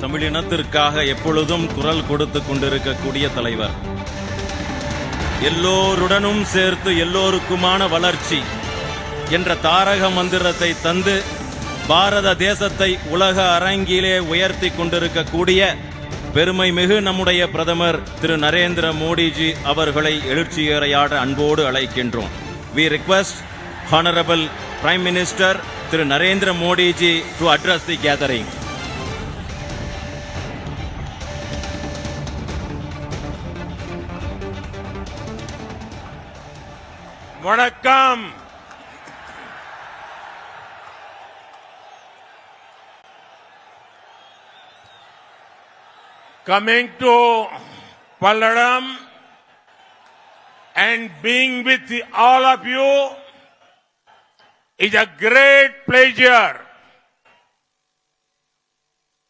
தமிழினத்திற்காக எப்பொழுதும் குரல் கொடுத்து கொண்டிருக்கக்கூடிய தலைவர். எல்லோருடனும் சேர்த்து எல்லோருக்குமான வளர்ச்சி என்ற தாரக மந்திரத்தை தந்து பாரத தேசத்தை உலக அரங்கிலே உயர்த்தி கொண்டிருக்கக்கூடிய பெருமை மிகு நம்முடைய பிரதமர் திரு நரேந்திர மோடிஜி அவர்களை எழுச்சியுரையாட அன்போடு அழைக்கின்றோம். We request Honorable Prime Minister Thiru Narendra Modi ji to address the gathering. Vanakkam. Coming to Palladam and being with all of you is a great pleasure.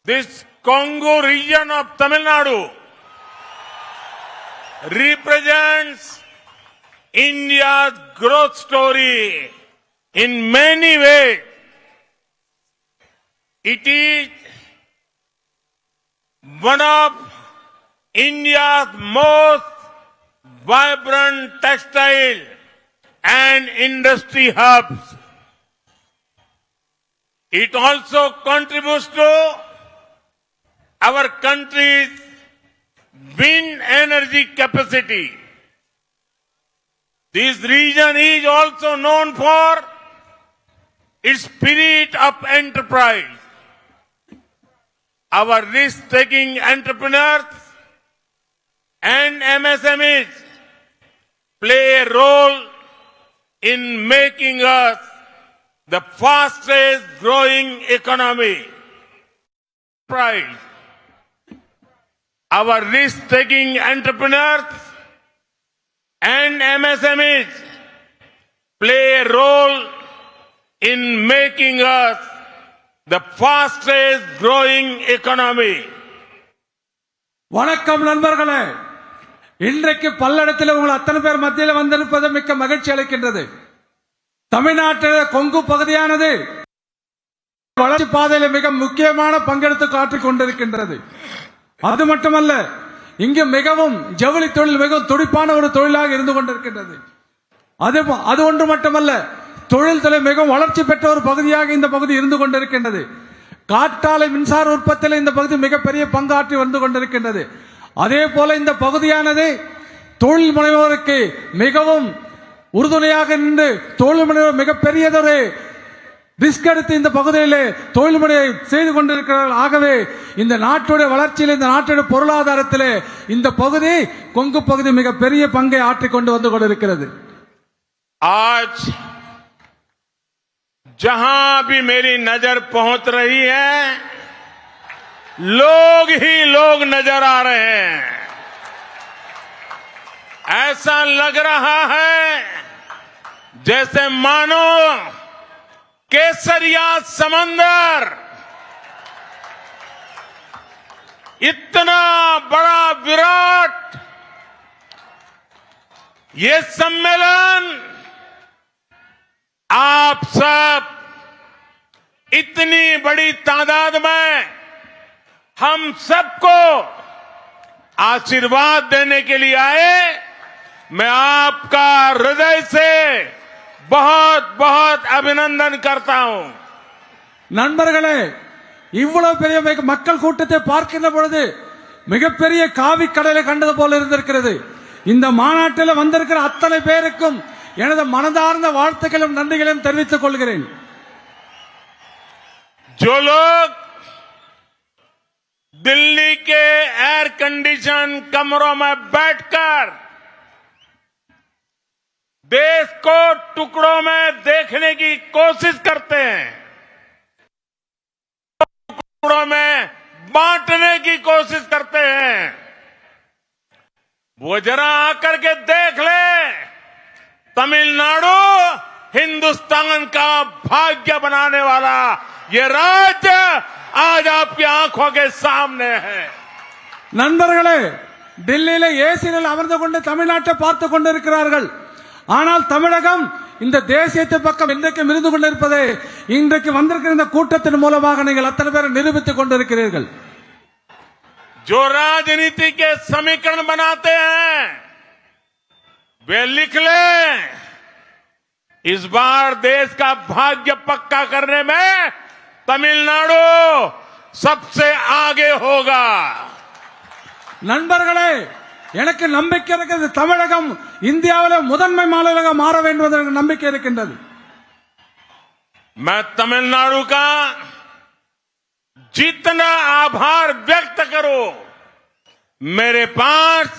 This Congo region of Tamil Nadu represents India's growth story in many ways. It is one of India's most vibrant textile and industry hubs. It also contributes to our country's wind energy capacity. This region is also known for its spirit of enterprise. Our risk-taking entrepreneurs and MSMEs play a role in making us the fastest growing economy. Our risk-taking entrepreneurs and MSMEs play a role in making us the fastest growing economy. வணக்கம் நண்பர்களே, இன்றைக்கு பல்லடத்தில் உங்கள் அத்தனை பேர் மத்தியில் வந்திருப்பது மிக்க மகிழ்ச்சி அளிக்கின்றது. தமிழ்நாட்டில் கொங்கு பகுதியானது வளர்ச்சி பாதையில் மிக முக்கியமான பங்கெடுத்து காட்டிக் கொண்டிருக்கின்றது. அது மட்டுமல்ல, இங்கு மிகவும் ஜவுளி தொழில் மிகவும் துடிப்பான ஒரு தொழிலாக இருந்து கொண்டிருக்கின்றது. அது ஒன்று மட்டுமல்ல, தொழில் துறை மிகவும் வளர்ச்சி பெற்ற ஒரு பகுதியாக இந்த பகுதி இருந்து கொண்டிருக்கின்றது. காற்றாலை மின்சார உற்பத்தியில் இந்த பகுதி மிகப்பெரிய பங்காற்றி வந்து கொண்டிருக்கின்றது. அதே போல இந்த பகுதியானது தொழில் முனைவோருக்கு மிகவும் உறுதுணையாக நின்று தொழில் முனைவோர் மிகப்பெரியதொரு ரிஸ்க் எடுத்து இந்த பகுதியிலே தொழில் முறையை செய்து கொண்டிருக்கிறார்கள். ஆகவே இந்த நாட்டுடைய வளர்ச்சியில், இந்த நாட்டுடைய பொருளாதாரத்திலே இந்த பகுதி கொங்கு பகுதி மிகப்பெரிய பங்கை ஆற்றிக் கொண்டு வந்து கொண்டிருக்கிறது. आज जहां भी मेरी नजर पहुंच रही है, लोग ही लोग नजर आ रहे हैं. ऐसा लग रहा है जैसे मानो केसरिया समंदर इतना बड़ा विराट ये सम्मेलन आप सब इतनी बड़ी तादाद में हम सबको आशीर्वाद देने के लिए आए. मैं आपका हृदय से बहुत बहुत अभिनंदन करता हूं. நண்பர்களே, இவ்வளவு பெரிய மக்கள் கூட்டத்தை பார்க்கின்ற பொழுது மிகப்பெரிய காவி கடலை கண்டது போல இருந்திருக்கிறது. இந்த மாநாட்டில் வந்திருக்கிற அத்தனை பேருக்கும் எனது மனதார்ந்த வாழ்த்துக்களும் நன்றிகளையும் தெரிவித்துக் கொள்கிறேன். जो लोग दिल्ली के एयर कंडीशन कमरों में बैठकर देश को टुकड़ों में देखने की कोशिश करते हैं, टुकड़ों में बांटने की कोशिश करते हैं, वो जरा आकर के देख ले, तमिलनाडु हिंदुस्तान का भाग्य बनाने वाला ये राज्य आज आपकी आंखों के सामने है. நண்பர்களே, டெல்லியில ஏசியில் அமர்ந்து கொண்டு தமிழ்நாட்டை பார்த்துக் கொண்டிருக்கிறார்கள். ஆனால் தமிழகம் இந்த தேசியத்தை பக்கம் இன்றைக்கு இருந்து கொண்டிருப்பதை இன்றைக்கு வந்திருக்கிற இந்த கூட்டத்தின் மூலமாக நீங்கள் அத்தனை பேரை நிரூபித்துக் கொண்டிருக்கிறீர்கள். जो राजनीति के समीकरण बनाते हैं वे लिख लें, इस बार देश का भाग्य पक्का करने में तमिलनाडु सबसे आगे होगा. நண்பர்களே, எனக்கு நம்பிக்கை இருக்கிறது. தமிழகம் இந்தியாவில் முதன்மை மாநிலமாக மாற வேண்டும் என்ற நம்பிக்கை இருக்கின்றது. मैं तमिलनाडु का जितना आभार व्यक्त करूं, मेरे पास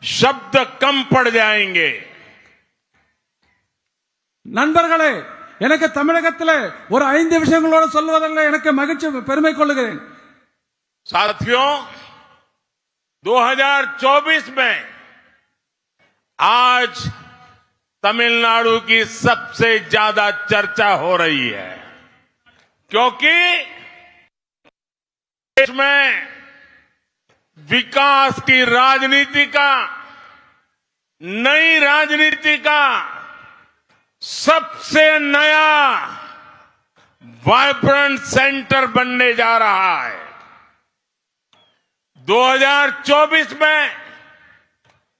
शब्द कम पड़ जाएंगे. நண்பர்களே, எனக்கு தமிழகத்தில் ஒரு 5 விஷயங்களோடு சொல்வதில் எனக்கு மகிழ்ச்சி பெருமை கொள்கிறேன். साथियों, 2024 में आज तमिलनाडु की सबसे ज्यादा चर्चा हो रही है, क्योंकि देश में विकास की राजनीति का, नई राजनीति का सबसे नया वाइब्रेंट सेंटर बनने जा रहा है. 2024 में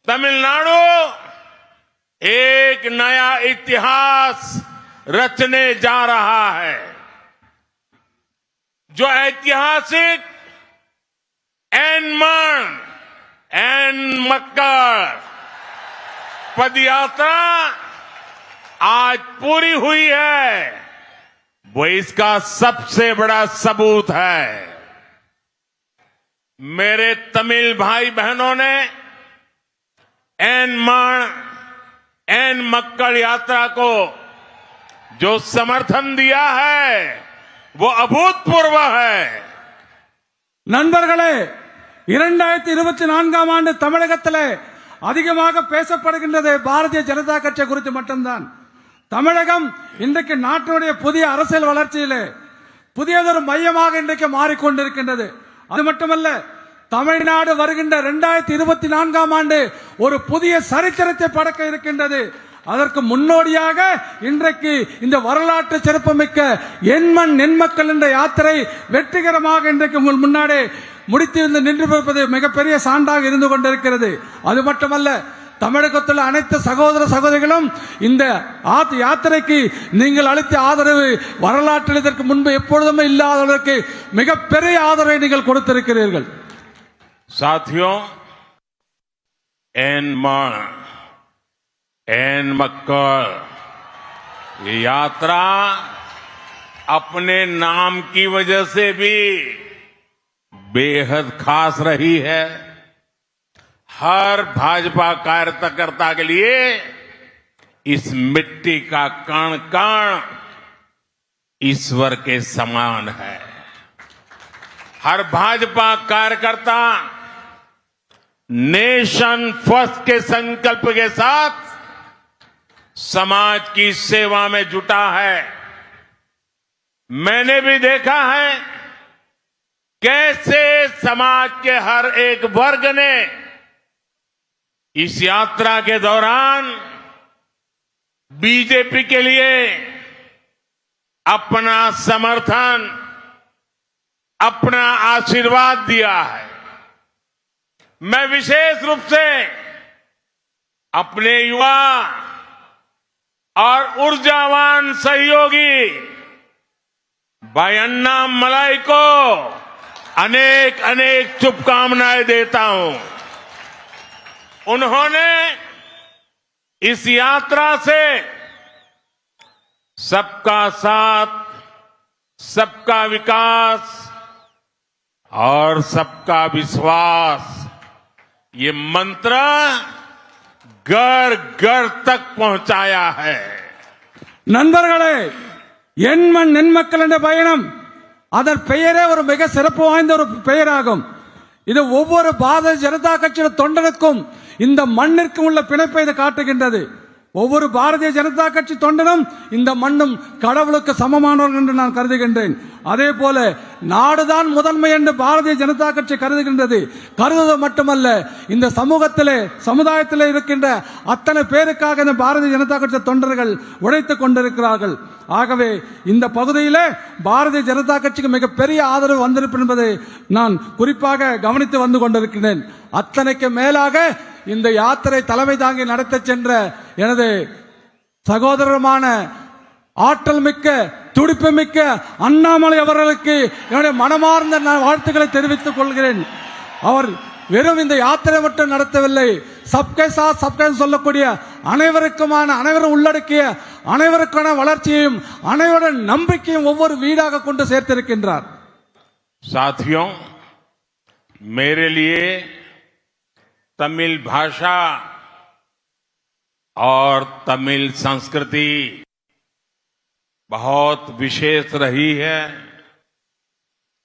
तमिलनाडु एक नया इतिहास रचने जा रहा है. जो ऐतिहासिक एन मक्कड़ पदयात्रा आज पूरी हुई है, वो इसका सबसे बड़ा सबूत है. मेरे तमिल भाई बहनों ने एन मक्कड़ यात्रा को जो समर्थन दिया है वो अभूतपूर्व है. நண்பர்களே, 2024 ஆண்டு தமிழகத்தில் அதிகமாக பேசப்படுகின்றது பாரதிய ஜனதா கட்சி குறித்து மட்டும்தான். தமிழகம் இன்றைக்கு நாட்டினுடைய புதிய அரசியல் வளர்ச்சியிலே புதியதொரு மையமாக இன்றைக்கு மாறிக்கொண்டிருக்கின்றது. அது மட்டுமல்ல, தமிழ்நாடு வருகின்ற 2024 ஆண்டு ஒரு புதிய சரித்திரத்தை படைக்க இருக்கின்றது. அதற்கு முன்னோடியாக இன்றைக்கு இந்த வரலாற்று சிறப்புமிக்க எண்மண் நென்மக்கள் என்ற யாத்திரை வெற்றிகரமாக இன்றைக்கு உங்கள் முன்னாடி முடித்து நின்று மிகப்பெரிய சான்றாக இருந்து கொண்டிருக்கிறது. அது மட்டுமல்ல, தமிழகத்தில் அனைத்து சகோதர சகோதரிகளும் இந்த யாத்திரைக்கு நீங்கள் அளித்த ஆதரவு வரலாற்றில் இதற்கு முன்பு எப்பொழுதுமே இல்லாத அளவுக்கு மிகப்பெரிய ஆதரவை நீங்கள் கொடுத்திருக்கிறீர்கள். साथियों, एन मक्कड़ ये यात्रा अपने नाम की वजह से भी बेहद खास रही है. हर भाजपा कार्यकर्ता के लिए इस मिट्टी का कण कण ईश्वर के समान है. हर भाजपा कार्यकर्ता नेशन फर्स्ट के संकल्प के साथ समाज की सेवा में जुटा है. मैंने भी देखा है कैसे समाज के हर एक वर्ग ने इस यात्रा के दौरान बीजेपी के लिए अपना समर्थन, अपना आशीर्वाद दिया है. मैं विशेष रूप से अपने युवा और ऊर्जावान सहयोगी भाई अन्नामलाई को अनेक अनेक शुभकामनाएं देता हूं. उन्होंने इस यात्रा से सबका साथ, सबका विकास और सबका विश्वास ये मंत्र घर घर तक पहुंचाया है. நண்பர்களே, எண்மண் நென்மக்கள் என்ற பயணம் அதன் பெயரே ஒரு மிக சிறப்பு வாய்ந்த ஒரு பெயராகும். இது ஒவ்வொரு பாரதிய ஜனதா கட்சியின் தொண்டனுக்கும் இந்த மண்ணிற்கும் உள்ள பிணைப்பை இது காட்டுகின்றது. ஒவ்வொரு பாரதிய ஜனதா கட்சி தொண்டனும் இந்த மண்ணும் கடவுளுக்கு சமமானவர்கள் என்று நான் கருதுகின்றேன். அதே போல நாடுதான் முதன்மை என்று பாரதிய ஜனதா கட்சி கருதுகின்றது. கருதுவது மட்டுமல்ல, இந்த சமுதாயத்திலே இருக்கின்ற அத்தனை பேருக்காக இந்த பாரதிய ஜனதா கட்சி தொண்டர்கள் உழைத்துக் கொண்டிருக்கிறார்கள். ஆகவே இந்த பகுதியிலே பாரதிய ஜனதா கட்சிக்கு மிகப்பெரிய ஆதரவு வந்திருப்பது என்பதை நான் குறிப்பாக கவனித்து வந்து கொண்டிருக்கிறேன். அத்தனைக்கு மேலாக இந்த யாத்திரை தலைமை தாங்கி நடத்த சென்ற எனது சகோதரமான ஆற்றல் மிக்க துடிப்பு மிக்க அண்ணாமலை அவர்களுக்கு என்னுடைய மனமார்ந்த வாழ்த்துக்களை தெரிவித்துக் கொள்கிறேன். அவர் வெறும் இந்த யாத்திரை மட்டும் நடத்தவில்லை, சப்கே சாத் சப்கே சொல்லக்கூடிய அனைவரும் உள்ளடக்கிய அனைவருக்கான வளர்ச்சியையும் அனைவருடைய நம்பிக்கையும் ஒவ்வொரு வீடாக கொண்டு சேர்த்திருக்கின்றார். साथियों, मेरे लिए तमिल भाषा और तमिल संस्कृति बहुत विशेष रही है.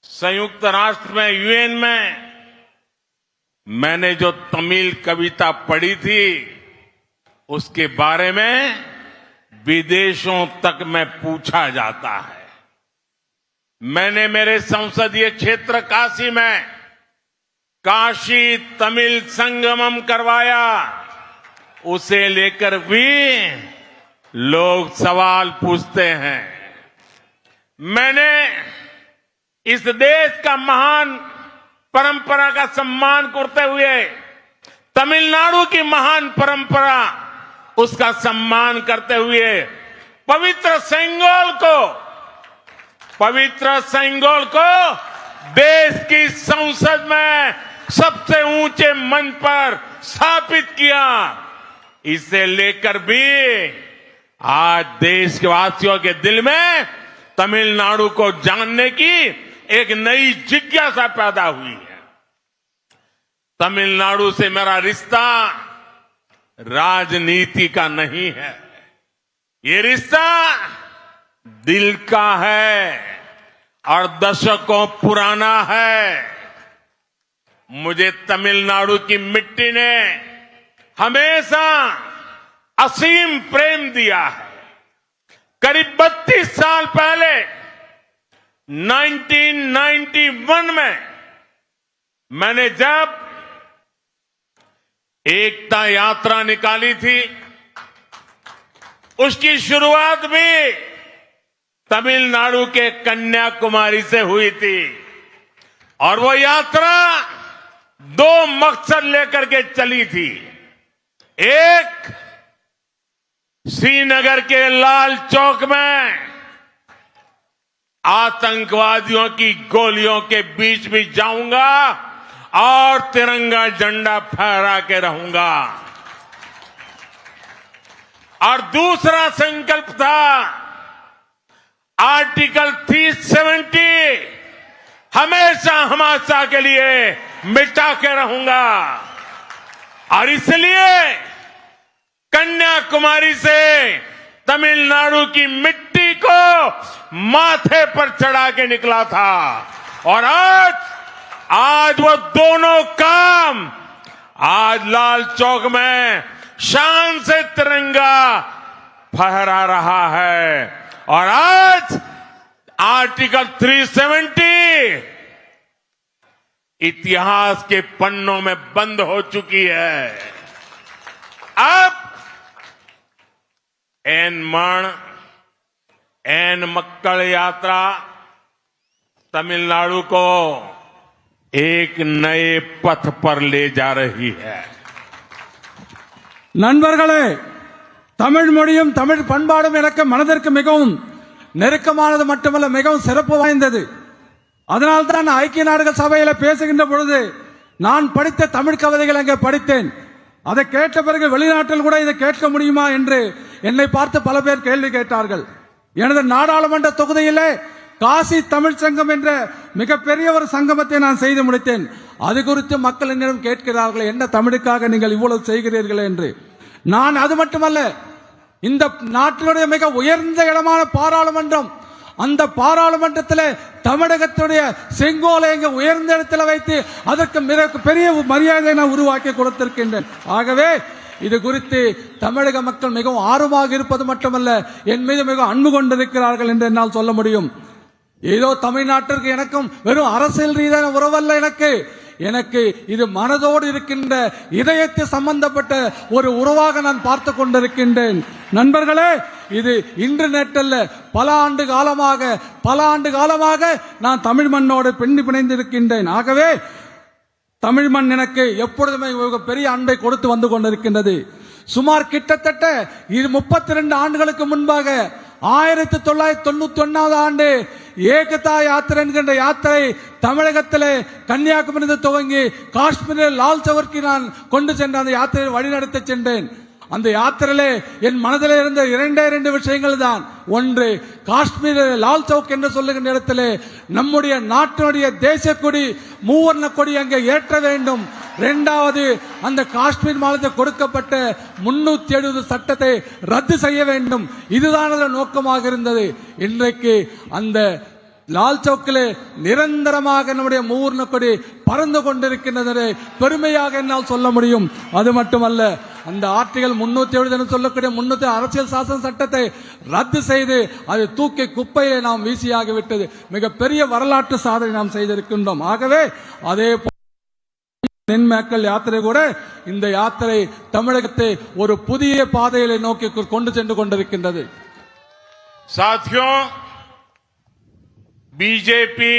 संयुक्त राष्ट्र में, यूएन में मैंने जो तमिल कविता पढ़ी थी उसके बारे में विदेशों तक में पूछा जाता है. मैंने मेरे संसदीय क्षेत्र काशी में काशी तमिल संगमम करवाया. उसे लेकर भी लोग सवाल पूछते हैं. मैंने इस देश का महान परंपरा का सम्मान करते हुए तमिलनाडु की महान परंपरा उसका सम्मान करते हुए पवित्र सेंगोल को देश की संसद में सबसे ऊंचे मंच पर स्थापित किया. इसे लेकर भी आज देश के वासियों के दिल में तमिलनाडु को जानने की एक नई जिज्ञासा पैदा हुई है. तमिलनाडु से मेरा रिश्ता राजनीति का नहीं है, ये रिश्ता दिल का है और दशकों पुराना है. मुझे तमिलनाडु की मिट्टी ने हमेशा असीम प्रेम दिया है. करीब 32 साल पहले 1991 में मैंने जब एकता यात्रा निकाली थी, उसकी शुरुआत भी तमिलनाडु के कन्याकुमारी से हुई थी. और वो यात्रा 2 मकसद लेकर के चली थी. एक, श्रीनगर के लाल चौक में आतंकवादियों की गोलियों के बीच भी जाऊंगा और तिरंगा झंडा फहरा के रहूंगा. और दूसरा संकल्प था आर्टिकल 370 हमेशा के लिए मिटा के रहूंगा. और इसलिए कन्याकुमारी से तमिलनाडु की मिट्टी को माथे पर चढ़ा के निकला था. और आज वो दोनों काम आज लाल चौक में शान से तिरंगा फहरा रहा है. और आज आर्टिकल 370 इतिहास के पन्नों में बंद हो चुकी है. अब एन मक्कल यात्रा तमिलनाडु को एक नए पथ पर ले जा रही है. நண்பர்களே, தமிழ் மொழியும் தமிழ் பண்பாடும் எனக்கு மனதிற்கு மிகவும் நெருக்கமானது மட்டுமல்ல, மிகவும் சிறப்பு வாய்ந்தது. அதனால்தான் ஐக்கிய நாடுகள் சபையில பேசுகின்ற பொழுது நான் படித்த தமிழ் கவிதைகள் அங்கே படித்தேன். அதை கேட்ட பிறகு வெளிநாட்டில் கூட இதை கேட்க முடியுமா என்று என்னை பார்த்து பல பேர் கேள்வி கேட்டார்கள். எனது நாடாளுமன்ற தொகுதியிலே காசி தமிழ் சங்கம் என்ற மிகப்பெரிய ஒரு சங்கமத்தை நான் செய்து முடித்தேன். அது குறித்து மக்கள் என்னிடம் கேட்கிறார்கள், என்ன தமிழுக்காக நீங்கள் இவ்வளவு செய்கிறீர்கள் என்று. நான் அது மட்டுமல்ல, இந்த நாட்டினுடைய மிக உயர்ந்த இடமான பாராளுமன்றம், அந்த பாராளுமன்றத்தில் தமிழகத்துடைய செங்கோலை எங்க உயர்ந்த இடத்தில் வைத்து அதற்கு மிக பெரிய மரியாதையை நான் உருவாக்கி கொடுத்திருக்கின்றேன். ஆகவே இது குறித்து தமிழக மக்கள் மிகவும் ஆர்வமாக இருப்பது மட்டுமல்ல, என் மீது மிகவும் அன்பு கொண்டிருக்கிறார்கள் என்று என்னால் சொல்ல முடியும். ஏதோ தமிழ்நாட்டிற்கு எனக்கும் வெறும் அரசியல் ரீதியான உறவல்ல, எனக்கு இது மனதோடு இருக்கின்ற இதயத்தை சம்பந்தப்பட்ட ஒரு உறவாக நான் பார்த்து கொண்டிருக்கின்றேன். நண்பர்களே, இது இன்று நேற்றல்ல, பல ஆண்டு காலமாக நான் தமிழ் மண்ணோடு பிணைந்திருக்கின்றேன். ஆகவே தமிழ் மண் எனக்கு எப்பொழுதுமே பெரிய அன்பை கொடுத்து வந்து கொண்டிருக்கின்றது. சுமார் கிட்டத்தட்ட 32 ஆண்டுகளுக்கு முன்பாக 1991 ஆண்டு ஏகதா யாத்திரை என்கின்ற யாத்திரை தமிழகத்திலே கன்னியாகுமரி துவங்கி காஷ்மீரில் லால் சௌக்கிற்கு நான் கொண்டு சென்ற அந்த யாத்திரையை வழிநடத்தி சென்றேன். அந்த யாத்திரையிலே என் மனதில் இருந்த 2 விஷயங்கள் தான். ஒன்று, காஷ்மீரில் லால் சௌக் என்று சொல்லுகின்ற இடத்திலே நம்முடைய நாட்டினுடைய தேசிய கொடி மூவர்ண கொடி அங்கே ஏற்ற வேண்டும். இரண்டாவது, அந்த காஷ்மீர் மாநிலத்தில் கொடுக்கப்பட்ட 370 சட்டத்தை ரத்து செய்ய வேண்டும். இதுதான் அதன் நோக்கமாக இருந்தது. இன்றைக்கு அந்த லால் சௌக்கிலே நிரந்தரமாக நம்முடைய மூவர்ண கொடி பறந்து கொண்டிருக்கின்றது பெருமையாக என்னால் சொல்ல முடியும். அது மட்டுமல்ல, அந்த ஆர்டிகல் 370 என்று சொல்லக்கூடிய 300 அரசியல் சாசன சட்டத்தை ரத்து செய்து அதை தூக்கி குப்பையை நாம் வீசியாகிவிட்டது. மிகப்பெரிய வரலாற்று சாதனை நாம் செய்திருக்கின்றோம். ஆகவே அதே நென்மேக்கல் யாத்திரை கூட, இந்த யாத்திரை தமிழகத்தை ஒரு புதிய பாதையிலே நோக்கி கொண்டு சென்று கொண்டிருக்கின்றது. साथियों, बीजेपी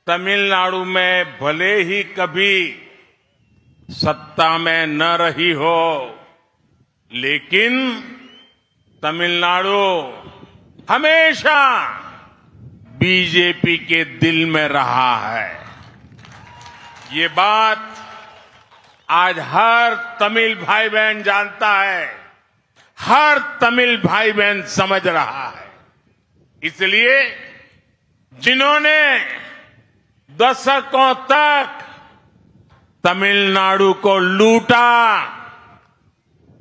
तमिलनाडु में भले ही कभी सत्ता में न रही हो, लेकिन तमिलनाडु हमेशा बीजेपी के दिल में रहा है. ये बात आज हर तमिल भाई बहन जानता है, हर तमिल भाई बहन समझ रहा है. इसलिए जिन्होंने दशकों तक तमिलनाडु को लूटा,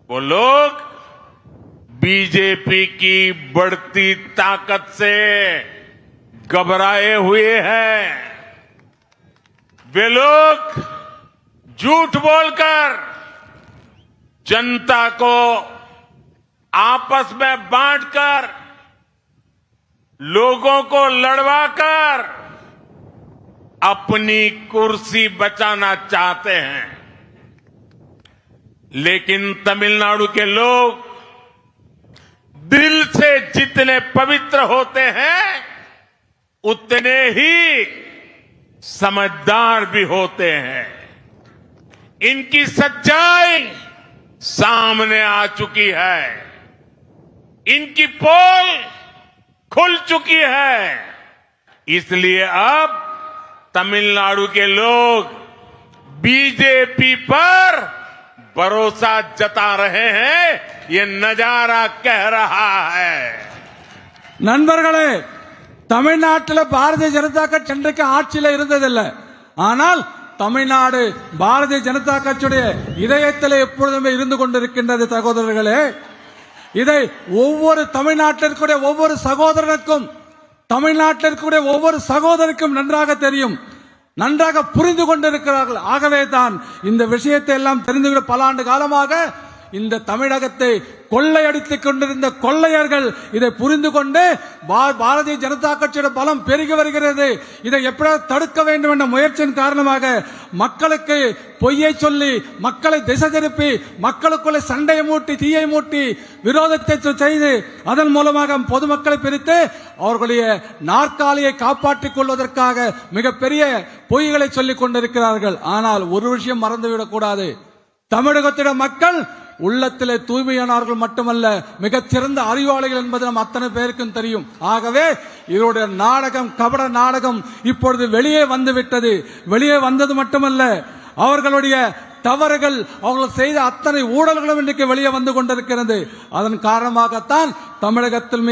वो लोग बीजेपी की बढ़ती ताकत से घबराए हुए हैं. वे लोग झूठ बोलकर जनता को आपस में बांटकर, लोगों को लड़वाकर अपनी कुर्सी बचाना चाहते हैं. लेकिन तमिलनाडु के लोग दिल से जितने पवित्र होते हैं, उतने ही समझदार भी होते हैं. इनकी सच्चाई सामने आ चुकी है. इनकी पोल खुल चुकी है. इसलिए अब तमिलनाडु के लोग बीजेपी पर भरोसा जता रहे हैं. ये नजारा कह रहा है. நண்பர்களே, தமிழ்நாட்டில் பாரதிய ஜனதா கட்சி இன்றைக்கு ஆட்சியில் இருந்ததில்லை. ஆனால் தமிழ்நாடு பாரதிய ஜனதா கட்சியுடைய இதயத்தில் எப்பொழுதுமே இருந்து கொண்டிருக்கின்றது. சகோதரர்களே, இதை ஒவ்வொரு தமிழ்நாட்டிற்குரிய ஒவ்வொரு சகோதரனுக்கும், தமிழ்நாட்டிற்குரிய ஒவ்வொரு சகோதரிக்கும் நன்றாக தெரியும், நன்றாக புரிந்து கொண்டிருக்கிறார்கள். ஆகவே தான் இந்த விஷயத்தை எல்லாம் தெரிந்து பல ஆண்டு காலமாக இந்த தமிழகத்தை கொள்ளையடித்துக் கொண்டிருந்த கொள்ளையர்கள் இதை புரிந்து கொண்டு பாரதிய ஜனதா கட்சியோட பலம் பெருகி வருகிறது. இதை எப்படியாவது தடுக்க வேண்டும் என்ற முயற்சியின் காரணமாக மக்களுக்கு பொய்யை சொல்லி, மக்களை திசை திருப்பி, மக்களுக்குள்ளே சண்டையை மூட்டி, தீயை மூட்டி, விரோதத்தை செய்து, அதன் மூலமாக பொதுமக்களை பிரித்து அவர்களுடைய நாற்காலியை காப்பாற்றிக் கொள்வதற்காக மிகப்பெரிய பொய்களை சொல்லிக் கொண்டிருக்கிறார்கள். ஆனால் ஒரு விஷயம் மறந்துவிடக் கூடாது. தமிழகத்திட மக்கள் உள்ளத்திலே தூய்மையானவர்கள் மட்டுமல்ல, மிகச்சிறந்த அறிவாளிகள் என்பது நம் அத்தனை பேருக்கும் தெரியும். ஆகவே இவருடைய நாடகம், கபட நாடகம் இப்பொழுது வெளியே வந்துவிட்டது. வெளியே வந்தது மட்டுமல்ல, அவர்களுடைய தவறுகள், அவர்கள் செய்த அத்தனை ஊழல்களும் இன்றைக்கு வெளியே வந்து கொண்டிருக்கிறது. அதன் காரணமாகத்தான் தமிழகத்தில்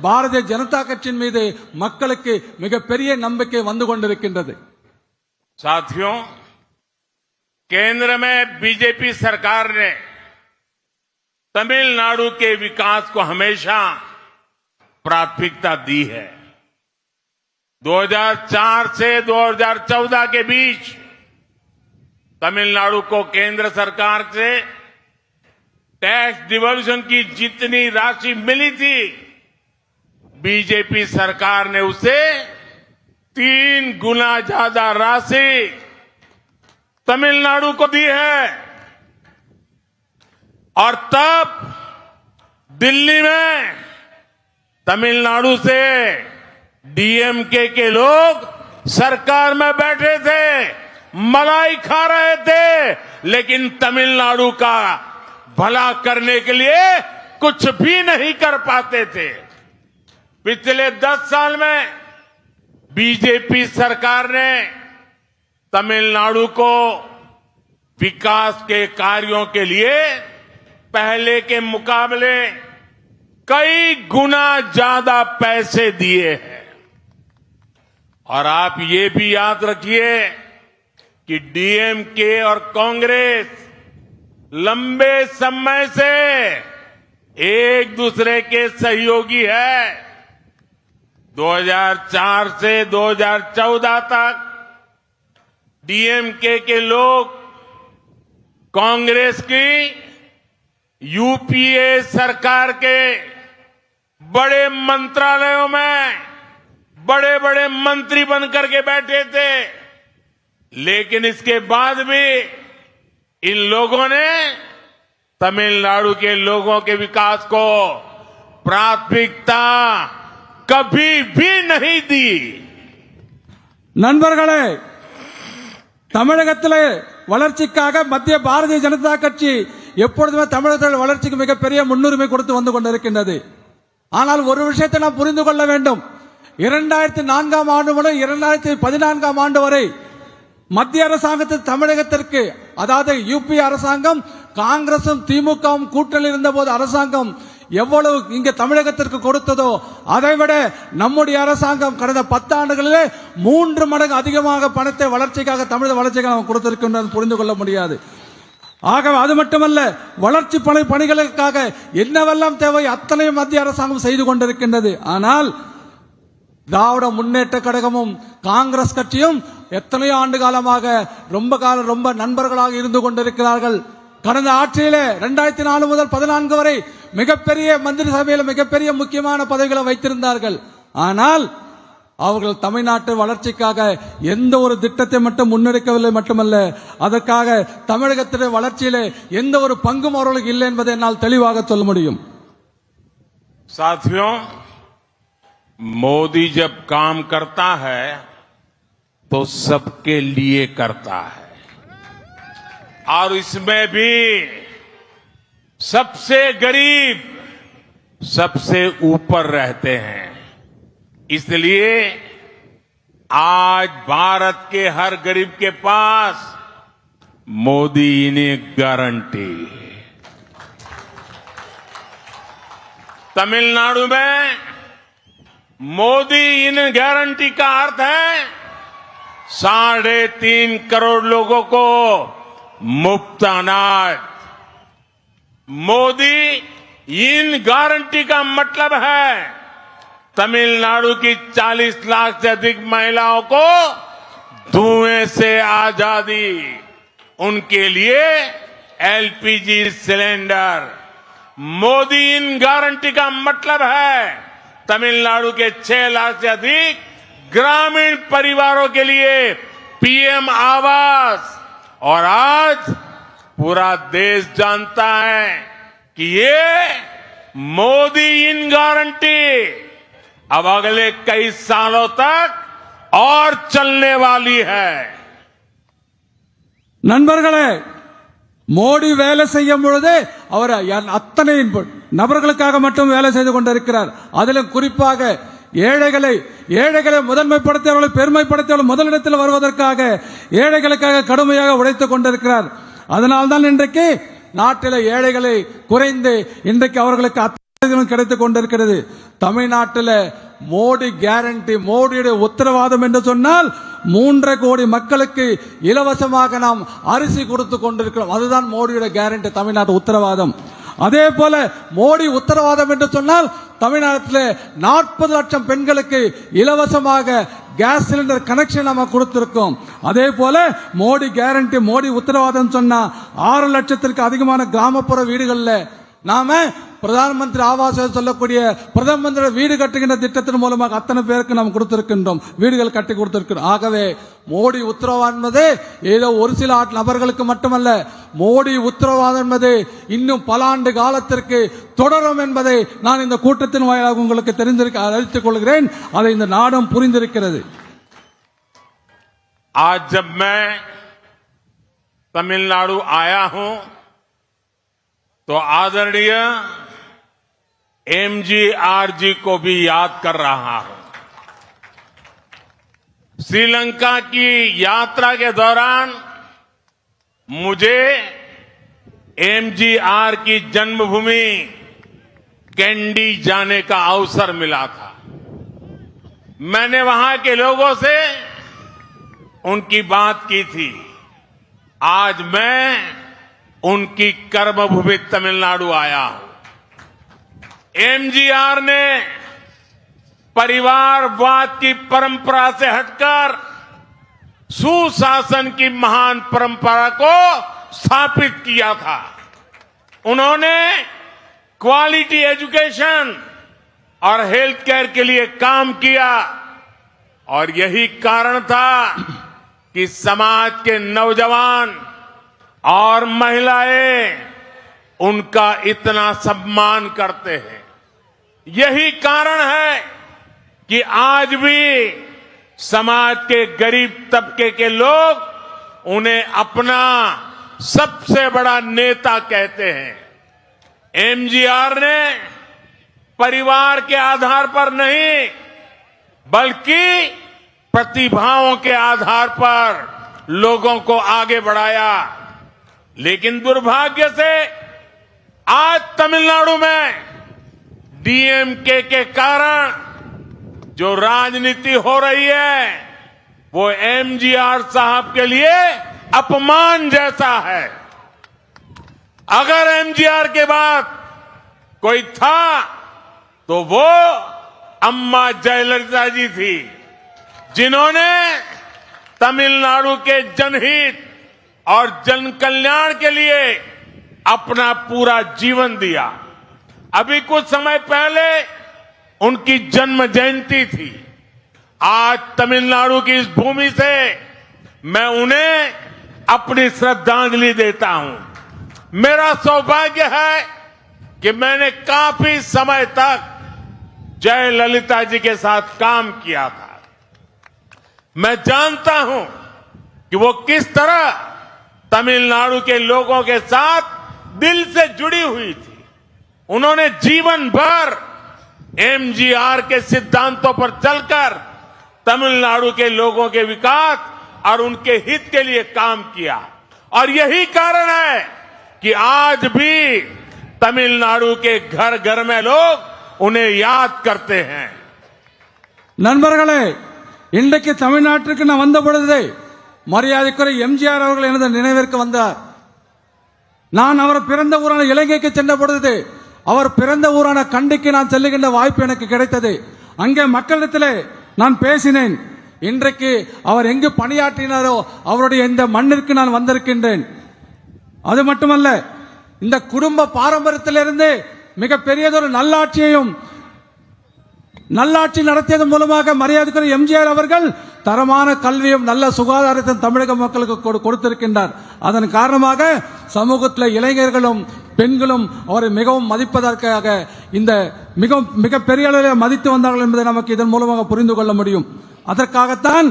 பாரதிய ஜனதா கட்சியின் மீது மக்களுக்கு மிகப்பெரிய நம்பிக்கை வந்து கொண்டிருக்கின்றது. साथियों, केंद्र में बीजेपी सरकार ने तमिलनाडु के विकास को हमेशा प्राथमिकता दी है. 2004 से 2014 के बीच तमिलनाडु को केंद्र सरकार से टैक्स डिवॉल्यूशन की जितनी राशि मिली थी, बीजेपी सरकार ने उसे 3 गुना ज्यादा राशि तमिलनाडु को दी है। और तब दिल्ली में तमिलनाडु से डीएमके के लोग सरकार में बैठे थे, मलाई खा रहे थे, लेकिन तमिलनाडु का भला करने के लिए कुछ भी नहीं कर पाते थे। पिछले 10 साल में बीजेपी सरकार ने तमिलनाडु को विकास के कार्यों के लिए पहले के मुकाबले कई गुना ज्यादा पैसे दिए हैं। और आप ये भी याद रखिए कि डीएमके और कांग्रेस लंबे समय से एक दूसरे के सहयोगी है। 2004 से 2014 तक डीएमके के लोग कांग्रेस की यूपीए सरकार के बड़े मंत्रालयों में बड़े बड़े मंत्री बनकर के बैठे थे, लेकिन इसके बाद भी इन लोगों ने तमिलनाडु के लोगों के विकास को प्राथमिकता कभी भी नहीं दी। நண்பர்களே, தமிழகத்திலே வளர்ச்சிக்காக மத்திய பாரதிய ஜனதா கட்சி எப்பொழுதுமே தமிழகத்தில் வளர்ச்சிக்கு மிகப்பெரிய முன்னுரிமை கொடுத்து வந்து கொண்டிருக்கின்றது. ஆனால் ஒரு விஷயத்தை நாம் புரிந்து கொள்ள வேண்டும். 2004ஆம் ஆண்டு முதல் 2014ஆம் ஆண்டு வரை மத்திய அரசாங்கத்தில் தமிழகத்திற்கு, அதாவது யூபி அரசாங்கம் காங்கிரசும் திமுகவும் கூட்டணியில் இருந்தபோது அரசாங்கம் எவ்வளவு இங்க தமிழகத்திற்கு கொடுத்ததோ அதைவிட நம்முடைய அரசாங்கம் கடந்த 10 ஆண்டுகளிலே 3 மடங்கு அதிகமாக பணத்தை வளர்ச்சிக்காக, தமிழக வளர்ச்சிக்காக நாம் கொடுத்திருக்கின்றது புரிந்து கொள்ள முடியாது. ஆகவே அது மட்டுமல்ல, வளர்ச்சி பணிகளுக்காக என்னவெல்லாம் தேவை அத்தனையும் மத்திய அரசாங்கம் செய்து கொண்டிருக்கின்றது. ஆனால் திராவிட முன்னேற்ற கழகமும் காங்கிரஸ் கட்சியும் எத்தனையோ ஆண்டு காலமாக ரொம்ப நண்பர்களாக இருந்து கொண்டிருக்கிறார்கள். கடந்த ஆட்சியிலே 2004 முதல் 14 வரை மிகப்பெரிய மந்திரி சபையில் மிகப்பெரிய முக்கியமான பதவிகளை வைத்திருந்தார்கள். ஆனால் அவர்கள் தமிழ்நாட்டு வளர்ச்சிக்காக எந்த ஒரு திட்டத்தை மட்டும் முன்னெடுக்கவில்லை. மட்டுமல்ல, அதற்காக தமிழகத்திலே வளர்ச்சியிலே எந்த ஒரு பங்கும் அவர்களுக்கு இல்லை என்பதை என்னால் தெளிவாக சொல்ல முடியும். साथियों, मोदी जब काम करता है तो सबके लिए करता है, और इसमें भी सबसे गरीब सबसे ऊपर रहते हैं. इसलिए आज भारत के हर गरीब के पास मोदी ने गारंटी. तमिलनाडु में मोदी इन गारंटी का अर्थ है 3.5 करोड़ लोगों को मुफ्त अनाज. मोदी इन गारंटी का मतलब है तमिलनाडु की 40 लाख से अधिक महिलाओं को धुएं से आजादी, उनके लिए एलपीजी सिलेंडर. मोदी इन गारंटी का मतलब है तमिलनाडु के 6 लाख से अधिक ग्रामीण परिवारों के लिए पीएम आवास. और आज पूरा देश जानता है कि ये मोदी इन गारंटी अब अगले कई सालों तक और चलने वाली है. நண்பர்களே, மோடி வேலை செய்யும் பொழுது அவர் அத்தனை நபர்களுக்காக மட்டும் வேலை செய்து கொண்டிருக்கிறார். அதிலும் குறிப்பாக ஏழைகளை முதன்மைப்படுத்தியவர்களை பெருமைப்படுத்தியவர்கள் முதலிடத்தில் வருவதற்காக ஏழைகளுக்காக கடுமையாக உழைத்துக் கொண்டிருக்கிறார். அதனால்தான் இன்றைக்கு நாட்டில் ஏழைகளை குறைந்து இன்றைக்கு அவர்களுக்கு அத்தனை கிடைத்துக் கொண்டிருக்கிறது. தமிழ்நாட்டில் மோடி கேரண்டி, மோடியுடைய உத்தரவாதம் என்று சொன்னால் 3.5 கோடி மக்களுக்கு இலவசமாக நாம் அரிசி கொடுத்து கொண்டிருக்கிறோம். அதுதான் மோடியுடைய கேரண்டி, தமிழ்நாட்டு உத்தரவாதம். அதே போல மோடி உத்தரவாதம் என்று சொன்னால் தமிழ்நாட்டில் 40 லட்சம் பெண்களுக்கு இலவசமாக கேஸ் சிலிண்டர் கனெக்ஷன் நம்ம கொடுத்திருக்கோம். அதே போல மோடி கேரண்டி, மோடி உத்தரவாதம் சொன்னா 6 லட்சத்திற்கு அதிகமான கிராமப்புற வீடுகள்ல நாம பிரதான் மந்திரி ஆவாஸ் சொல்லக்கூடிய பிரதம மந்திரி வீடு கட்டுகின்ற திட்டத்தின் மூலமாக அத்தனை பேருக்கு நாம் கொடுத்திருக்கின்றோம், வீடுகள் கட்டி கொடுத்திருக்கிறோம். ஆகவே மோடி உத்தரவாதம் என்பது ஏதோ ஒரு சில நபர்களுக்கு மட்டுமல்ல, மோடி உத்தரவாதம் என்பது இன்னும் பல ஆண்டு காலத்திற்கு தொடரும் என்பதை நான் இந்த கூட்டத்தின் வாயிலாக உங்களுக்கு அறிவித்துக் கொள்கிறேன். அதை இந்த நாடும் புரிந்திருக்கிறது. आज जब मैं तमिलनाडु आया हूं तो आदरणीय एमजीआर जी को भी याद कर रहा हूं. श्रीलंका की यात्रा के दौरान मुझे एमजीआर की जन्मभूमि कैंडी जाने का अवसर मिला था. मैंने वहां के लोगों से उनकी बात की थी. आज मैं उनकी कर्मभूमि तमिलनाडु आया हूं. एमजीआर ने परिवारवाद की परंपरा से हटकर सुशासन की महान परंपरा को स्थापित किया था. उन्होंने क्वालिटी एजुकेशन और हेल्थ केयर के लिए काम किया और यही कारण था कि समाज के नौजवान और महिलाएं उनका इतना सम्मान करते हैं. यही कारण है कि आज भी समाज के गरीब तबके के लोग उन्हें अपना सबसे बड़ा नेता कहते हैं. एमजीआर ने परिवार के आधार पर नहीं बल्कि प्रतिभाओं के आधार पर लोगों को आगे बढ़ाया. लेकिन दुर्भाग्य से आज तमिलनाडु में डीएमके के कारण जो राजनीति हो रही है वो एमजीआर साहब के लिए अपमान जैसा है. अगर एमजीआर के बाद कोई था तो वो अम्मा जयललिता जी थी, जिन्होंने तमिलनाडु के जनहित और जन कल्याण के लिए अपना पूरा जीवन दिया. अभी कुछ समय पहले उनकी जन्म जयंती थी. आज तमिलनाडु की इस भूमि से मैं उन्हें अपनी श्रद्धांजलि देता हूं. मेरा सौभाग्य है कि मैंने काफी समय तक जयललिता जी के साथ काम किया था. मैं जानता हूं कि वो किस तरह तमिलनाडु के लोगों के साथ दिल से जुड़ी हुई थी. उन्होंने जीवन भर एमजीआर के सिद्धांतों पर चलकर तमिलनाडु के लोगों के विकास और उनके हित के लिए काम किया. और यही कारण है कि आज भी तमिलनाडु के घर घर में लोग उन्हें याद करते हैं. நண்பர்களே, இன்றைக்கு தமிழ்நாட்டிற்கு நான் வந்த பொழுது மரியாதைக்குரிய எம்ஜிஆர் அவர்கள் எனது நினைவிற்கு வந்தார். நான் அவர் பிறந்த ஊரான இலங்கைக்கு சென்ற பொழுது அவர் பிறந்த ஊரான கண்டிக்கு நான் செல்லுகின்ற வாய்ப்பு எனக்கு கிடைத்தது. அங்கே மக்களிடத்திலே நான் பேசினேன். இன்றைக்கு அவர் எங்கு பணியாற்றினாரோ அவருடைய இந்த மண்ணிற்கு நான் வந்திருக்கின்றேன். அது மட்டுமல்ல, இந்த குடும்ப பாரம்பரியத்திலிருந்து மிக பெரியதொரு நல்லாட்சி நடத்தியதன் மூலமாக மரியாதைக்குரிய எம்ஜிஆர் அவர்கள் தரமான கல்வியும் நல்ல சுகாதாரத்தையும் தமிழக மக்களுக்கு கொடுத்திருக்கின்றார். அதன் காரணமாக சமூகத்தில் இளைஞர்களும் பெண்களும் அவரை மிகவும் மதிப்பதற்காக இந்த மிக பெரிய அளவில் மதித்து வந்தார்கள் என்பதை நமக்கு இதன் மூலமாக புரிந்து கொள்ள முடியும். அதற்காகத்தான்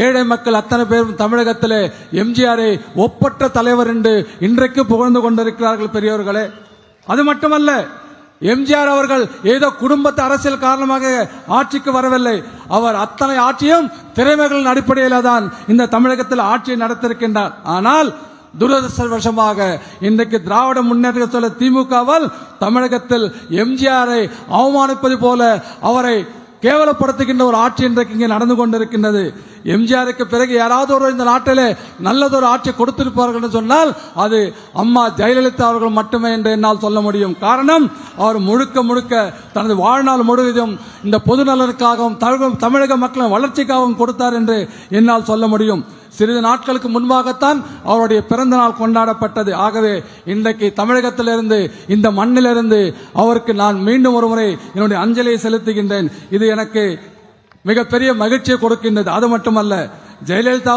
ஏழை மக்கள் அத்தனை பேரும் தமிழகத்திலே எம்ஜிஆரை ஒப்பற்ற தலைவர் என்று இன்றைக்கு புகழ்ந்து கொண்டிருக்கிறார்கள் பெரியவர்களே. அது மட்டுமல்ல, எம்ஜிஆர் அவர்கள் ஏதோ குடும்பத்து அரசியல் காரணமாக ஆட்சிக்கு வரவில்லை. அவர் அத்தனை ஆட்சியும் திறமைகளின் அடிப்படையில் தான் இந்த தமிழகத்தில் ஆட்சியை நடத்திருக்கின்றார். ஆனால் துரதிருஷ்டவசமாக இன்றைக்கு திராவிட முன்னேற்ற சொல்ல திமுகவால் தமிழகத்தில் எம்ஜிஆரை அவமானிப்பது போல அவரை கேவலப்படுத்துகின்ற ஒரு ஆட்சி இன்றைக்கு இங்கே நடந்து கொண்டிருக்கின்றது. எம்ஜிஆருக்கு பிறகு யாராவது ஒரு இந்த நாட்டிலே நல்லதொரு ஆட்சி கொடுத்திருப்பார்கள் என்று சொன்னால் அது அம்மா ஜெயலலிதா அவர்கள் மட்டுமே என்று என்னால் சொல்ல முடியும். காரணம், அவர் முழுக்க முழுக்க தனது வாழ்நாள் முழுவதும் இந்த பொது நலனுக்காகவும் தமிழக மக்களின் வளர்ச்சிக்காகவும் கொடுத்தார் என்று என்னால் சொல்ல முடியும். சிறிது நாட்களுக்கு முன்பாகத்தான் அவருடைய பிறந்த நாள் கொண்டாடப்பட்டது. ஆகவே இன்றைக்கு தமிழகத்திலிருந்து, இந்த மண்ணிலிருந்து அவருக்கு நான் மீண்டும் ஒரு முறை என்னுடைய அஞ்சலியை செலுத்துகின்றேன். இது எனக்கு மிகப்பெரிய மகிழ்ச்சியை கொடுக்கின்றது. அது மட்டுமல்ல, ஜெயலலிதா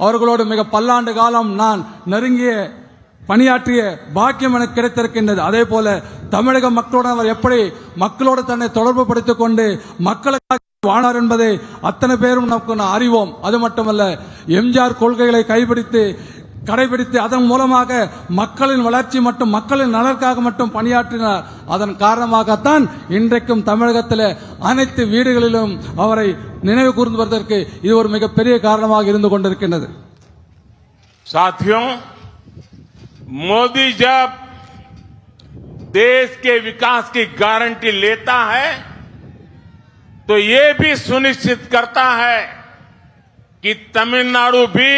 அவர்களோடு மிக பல்லாண்டு காலம் நான் நெருங்கிய பணியாற்றிய பாக்கியம் எனக்கு கிடைத்திருக்கின்றது. அதே போல தமிழக மக்களுடன் அவர் எப்படி மக்களோடு தன்னை தொடர்பு படுத்திக் கொண்டு மக்களுக்காக வாழார் என்பதை அத்தனை பேரும் நமக்கு அறிவோம். அது மட்டுமல்ல, எம்ஜிஆர் கொள்கைகளை கடைபிடித்து அதன் மூலமாக மக்களின் வளர்ச்சி மற்றும் மக்களின் நலனுக்காக மட்டும் பணியாற்றினார். அதன் காரணமாகத்தான் இன்றைக்கும் தமிழகத்தில் அனைத்து வீடுகளிலும் அவரை நினைவு கூர்ந்துவதற்கு இது ஒரு மிகப்பெரிய காரணமாக இருந்து கொண்டிருக்கின்றது. साथियों, मोदी जब देश के विकास की गारंटी लेता है तो ये भी सुनिश्चित करता है कि तमिलनाडु भी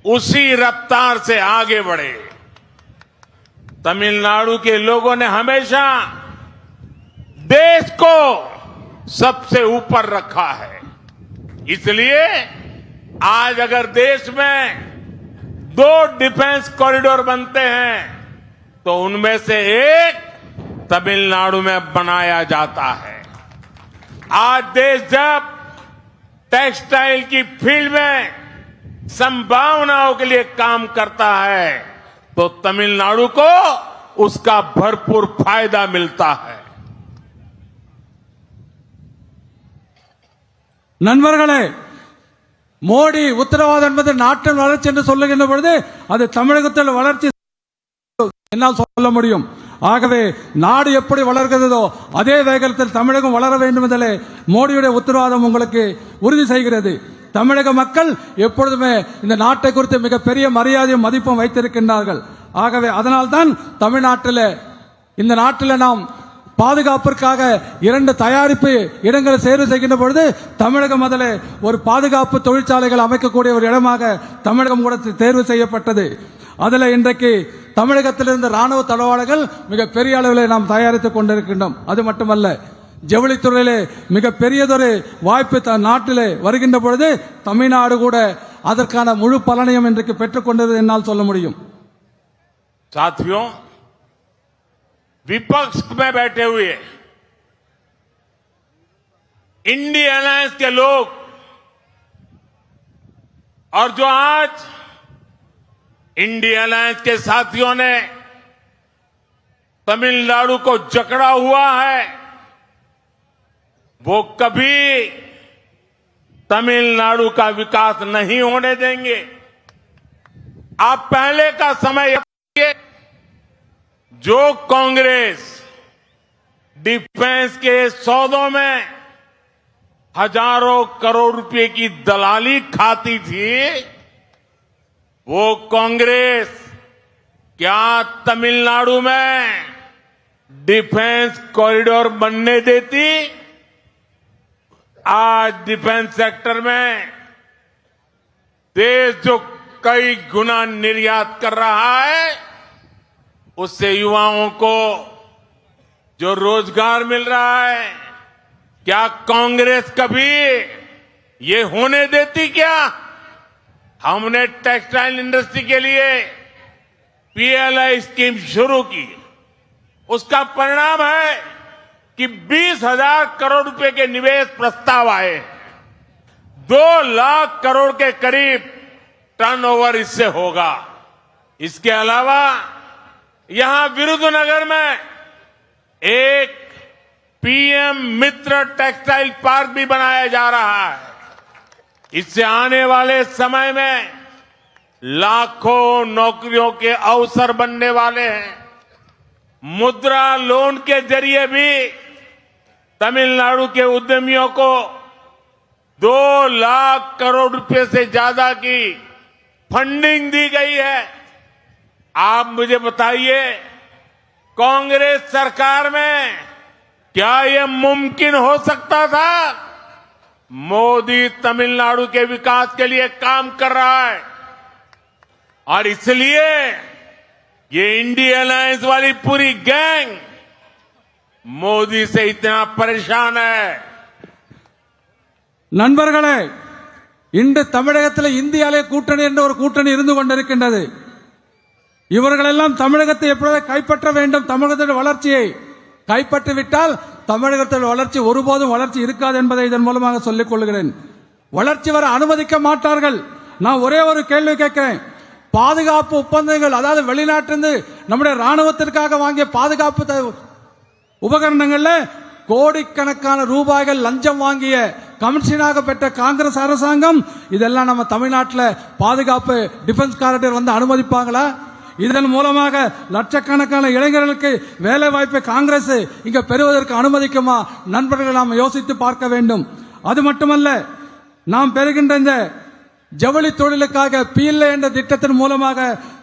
उसी रफ्तार से आगे बढ़े। तमिलनाडु के लोगों ने हमेशा देश को सबसे ऊपर रखा है। इसलिए आज अगर देश में 2 डिफेंस कॉरिडोर बनते हैं तो उनमें से एक तमिलनाडु में बनाया जाता है। आज देश जब टेक्सटाइल की फील्ड में संभावनाओं के लिए काम करता है तो तमिलनाडु को उसका भरपूर फायदा मिलता है। நண்பர்களே, மோடி உத்தரவாதம் என்பது நாட்டின் வளர்ச்சி என்று சொல்லுகின்ற பொழுது அது தமிழகத்தில் வளர்ச்சி என்னால் சொல்ல முடியும். ஆகவே நாடு எப்படி வளர்கிறதோ அதே வேகத்தில் தமிழகம் வளர வேண்டும் என்பதிலே மோடியுடைய உத்தரவாதம் உங்களுக்கு உறுதி செய்கிறது. தமிழக மக்கள் எப்பொழுதுமே இந்த நாட்டை குறித்து மிகப்பெரிய மரியாதையும் மதிப்பும் வைத்திருக்கின்றார்கள். ஆகவே அதனால்தான் தமிழ்நாட்டில் இந்த நாட்டில் நாம் பாதுகாப்பிற்காக 2 தயாரிப்பு இடங்களை தேர்வு செய்கின்ற பொழுது தமிழகம் அதில் ஒரு பாதுகாப்பு தொழிற்சாலைகள் அமைக்கக்கூடிய ஒரு இடமாக தமிழகம் கூட தேர்வு செய்யப்பட்டது. அதில் இன்றைக்கு தமிழகத்திலிருந்து ராணுவ தளவாடங்கள் மிக பெரிய அளவில் நாம் தயாரித்துக் கொண்டிருக்கின்றோம். அது மட்டுமல்ல, ஜவுளித்துறையிலே மிக பெரியதொரு வாய்ப்பு நாட்டிலே வருகின்ற பொழுது தமிழ்நாடு கூட அதற்கான முழு பலனையும் இன்றைக்கு பெற்றுக் கொண்டது என்னால் சொல்ல முடியும். साथियों, विपक्ष में बैठे हुए इंडिया अलायंस के लोग और जो आज इंडिया अलायंस के साथियों ने तमिलनाडु को जकड़ा हुआ है, वो कभी तमिलनाडु का विकास नहीं होने देंगे। आप पहले का समय जो कांग्रेस डिफेंस के सौदों में हजारों करोड़ रुपए की दलाली खाती थी, वो कांग्रेस क्या तमिलनाडु में डिफेंस कॉरिडोर बनने देती? आज डिफेंस सेक्टर में देश जो कई गुना निर्यात कर रहा है, उससे युवाओं को जो रोजगार मिल रहा है, क्या कांग्रेस कभी ये होने देती? क्या हमने टेक्सटाइल इंडस्ट्री के लिए पीएलआई स्कीम शुरू की, उसका परिणाम है कि 20,000 करोड़ रुपए के निवेश प्रस्ताव आए, 2 लाख करोड़ के करीब टर्नओवर इससे होगा। इसके अलावा यहां विरुद्धनगर में एक पीएम मित्र टेक्सटाइल पार्क भी बनाया जा रहा है। इससे आने वाले समय में लाखों नौकरियों के अवसर बनने वाले हैं। मुद्रा लोन के जरिए भी तमिलनाडु के उद्यमियों को 2 लाख करोड़ रुपए से ज्यादा की फंडिंग दी गई है। आप मुझे बताइए, कांग्रेस सरकार में क्या यह मुमकिन हो सकता था? मोदी तमिलनाडु के विकास के लिए काम कर रहा है और इसलिए ये इंडिया अलायंस वाली पूरी गैंग मोदी से इतना परेशान है. நண்பர்களே, இன்று தமிழகத்தில் இந்தியாவிலே கூட்டணி என்ற ஒரு கூட்டணி இருந்து கொண்டிருக்கின்றது. இவர்களெல்லாம் தமிழகத்தை எப்பொழுது கைப்பற்ற வேண்டும், தமிழகத்தின் வளர்ச்சியை கைப்பற்றிவிட்டால் தமிழகத்தின் வளர்ச்சி ஒருபோதும் வளர்ச்சி இருக்காது என்பதை இதன் மூலமாக சொல்லிக் கொள்கிறேன். வளர்ச்சி வர அனுமதிக்க மாட்டார்கள். நான் ஒரே ஒரு கேள்வி கேட்கிறேன். பாதுகாப்பு ஒப்பந்தங்கள், அதாவது வெளிநாட்டிலிருந்து நம்முடைய ராணுவத்திற்காக வாங்கிய பாதுகாப்பு உபகரணங்கள்ல கோடிக்கணக்கான ரூபாய்கள் லஞ்சம் வாங்கிய கமிஷனாக பெற்ற காங்கிரஸ் அரசாங்கம் இதெல்லாம் நம்ம தமிழ்நாட்டில் பாதுகாப்பு டிஃபென்ஸ் காரிடர் வந்து அனுமதிப்பாங்களா? இதன் மூலமாக லட்சக்கணக்கான இளைஞர்களுக்கு வேலை வாய்ப்பை காங்கிரஸ் இங்க பெறுவதற்கு அனுமதிக்குமா? நண்பர்கள் நாம் யோசித்து பார்க்க வேண்டும். அது மட்டுமல்ல, நாம் பெறுகின்ற இந்த ஜவுளி தொழிலுக்காக பிஎல்ஏ என்ற திட்டத்தின் மூலமாக